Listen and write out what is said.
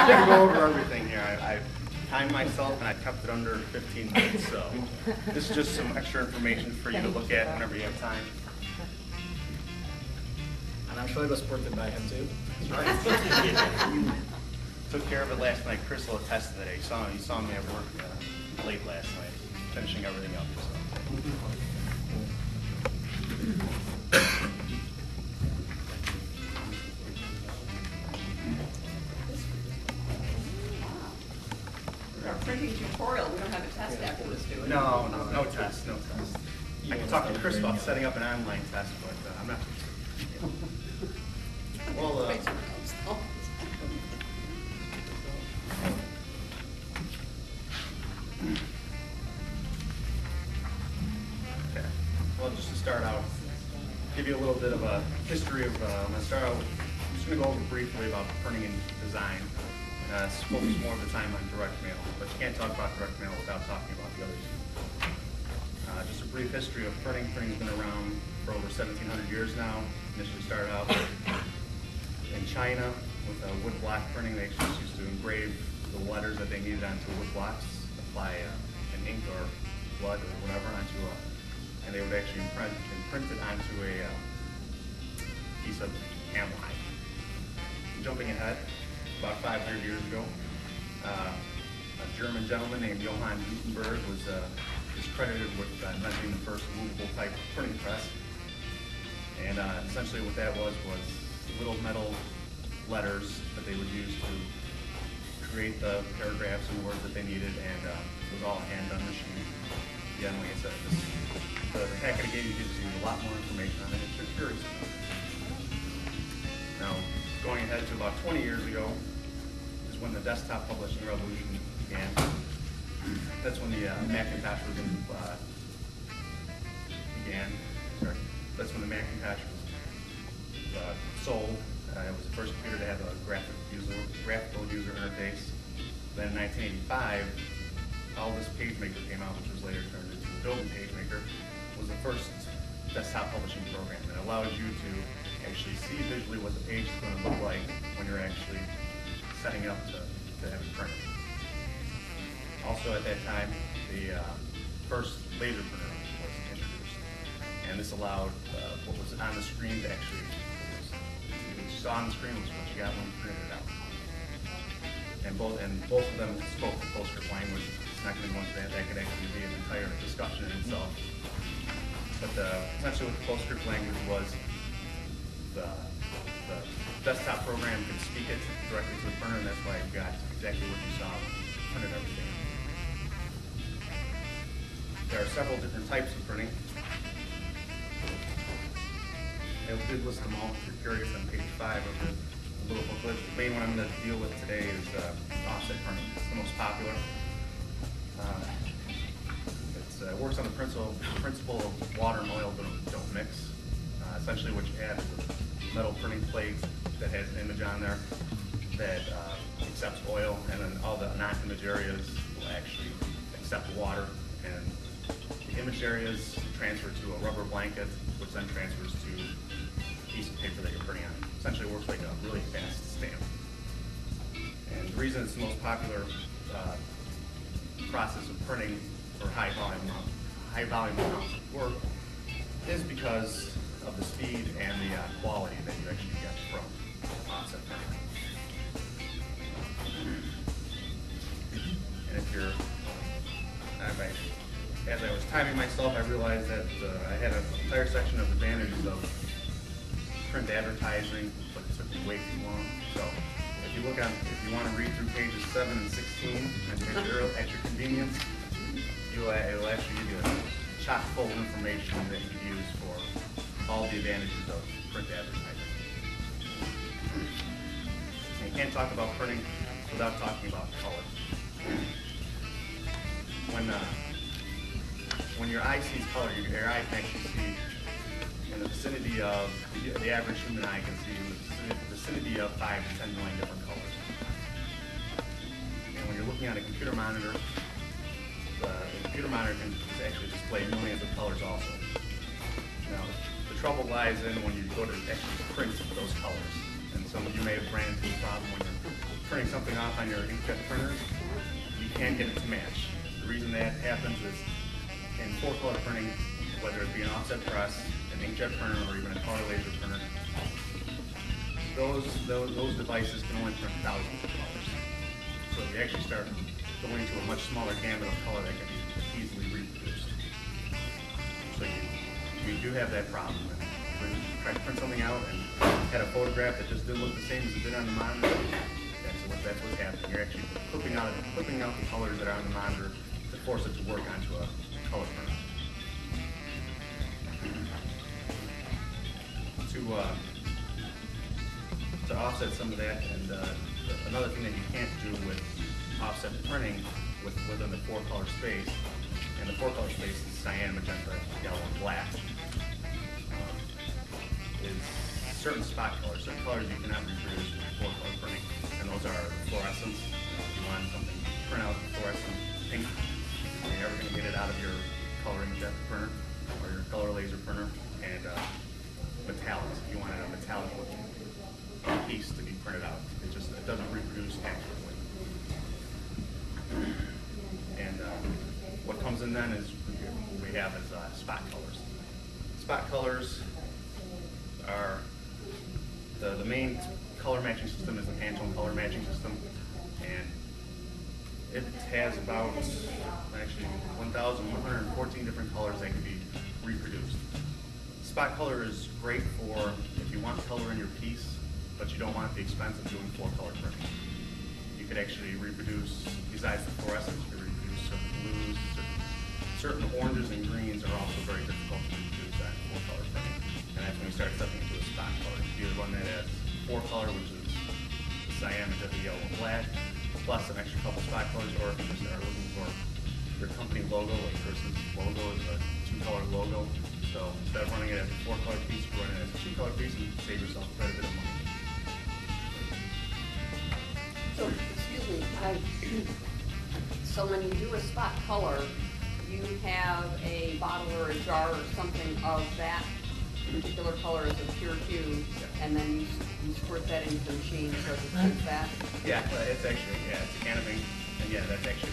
didn't go over everything here. I timed myself and I kept it under 15 minutes. So this is just some extra information for you to look at whenever you have time. And I'm sure it was supported by him too. That's right. Took care of it last night. Chris will attest to that. He saw me at work late last night, finishing everything up. So. Our printing tutorial, we don't have a test afterwards, do we? No test. I can talk to Chris about setting up an online test, but I'm not. Well, okay. Well, just to start out, give you a little bit of a history of. I'm going to start out. I'm just going to go over briefly about printing and design. Focus more of the time on direct mail, but you can't talk about direct mail without talking about the other two. Just a brief history of printing. Printing's been around for over 1,700 years now. Initially started out in China with wood block printing. They actually used to engrave the letters that they needed onto wood blocks, apply an ink or blood or whatever onto and they would actually imprint it onto a piece of camel hide. Jumping ahead, about 500 years ago, a German gentleman named Johann Gutenberg was credited with inventing the first movable type printing press. And essentially what that was little metal letters that they would use to create the paragraphs and words that they needed, and it was all a hand-done machine. Again, like I said, the packet I gave you gives you a lot more information on it if you're curious. Now, going ahead to about 20 years ago is when the desktop publishing revolution began. That's when the Macintosh was That's when the Macintosh was sold. It was the first computer to have a graphical user interface. Then in 1985, Aldus PageMaker came out, which was later turned into Adobe PageMaker, was the first desktop publishing program that allows you to actually see visually what the page is going to look like when you're actually setting up to have it printed. Also at that time, the first laser printer was introduced, and this allowed what was on the screen to actually, what you saw on the screen was what you got when you printed it out. And both of them spoke the PostScript language. It's not going to go into that. That could actually be an entire discussion in itself. But essentially what the PostScript language was, the desktop program could speak it directly to the printer, and that's why you got exactly what you saw when you printed everything. There are several different types of printing. I did list them all if you're curious on page 5 of the little booklet. The main one I'm going to deal with today is offset printing. It's the most popular. It works on the principle of water and oil don't mix. Essentially what you have is a metal printing plate that has an image on there that accepts oil, and then all the non-image areas will actually accept water, and the image areas transfer to a rubber blanket, which then transfers to a piece of paper that you're printing on. Essentially it works like a really fast stamp. And the reason it's the most popular process of printing for high volume amounts of work is because of the speed and the quality that you actually get from offset printing. And if you're, as I was timing myself, I realized that I had an entire section of advantages of print advertising, but it took me way too long. So if you want to read through pages 7 and 16 at your convenience, it will actually give you a chock full of information that you can use for all the advantages of print advertising. And you can't talk about printing without talking about color. When your eye sees color, your eye can actually see in the vicinity of, the average human eye can see in the vicinity of 5 to 10 million different colors. And when you're looking at a computer monitor, the computer monitor can actually display millions of colors also. Now, the trouble lies in when you go to actually print those colors. And some of you may have ran into a problem when you're printing something off on your inkjet printers, you can't get it to match. The reason that happens is in 4-color printing, whether it be an offset press, an inkjet printer, or even a color laser printer, those devices can only print thousands of colors. So you actually start going to a much smaller gamut of color that can be easily reproduced. So you do have that problem. When you try to print something out and had a photograph that just didn't look the same as it did on the monitor, that's what's happening. You're actually clipping out the colors that are on the monitor to force it to work onto a color printer. To offset some of that, and another thing that you can't do with offset printing within the 4-color space, and the 4-color space is cyan, magenta, yellow, and black, is certain spot colors, certain colors you cannot reproduce with 4-color printing, and those are fluorescents. If you want something to print out fluorescent pink, you're never going to get it out of your color inkjet printer or your color laser printer, and metallics. If you wanted a metallic looking piece to be printed out, it doesn't reproduce accurately. And what comes in then is we have spot colors. Spot colors are the main color matching system is the Pantone color matching system, and it has about actually 1,114 different colors that can be reproduced. Spot color is great for if you want color in your piece, but you don't want the expense of doing 4-color printing. You could actually reproduce, besides the fluorescents, you could reproduce certain blues, certain oranges and greens are also very difficult to reproduce at 4-color printing. And that's when we start stepping into a spot color. You either one that has 4-color, which is the cyan, magenta, yellow, and black, plus an extra couple spot colors, or if you just are looking for your company logo, like Chris's logo is a 2-color logo. So instead of running it as a 4-color piece, you run it as a 2-color piece and save yourself quite a bit of money. So, excuse me, so when you do a spot color, you have a bottle or a jar or something of that particular color as a pure hue, and then you squirt that into the machine so it prints that? Yeah, it's actually, it's a can of ink, and yeah, that's actually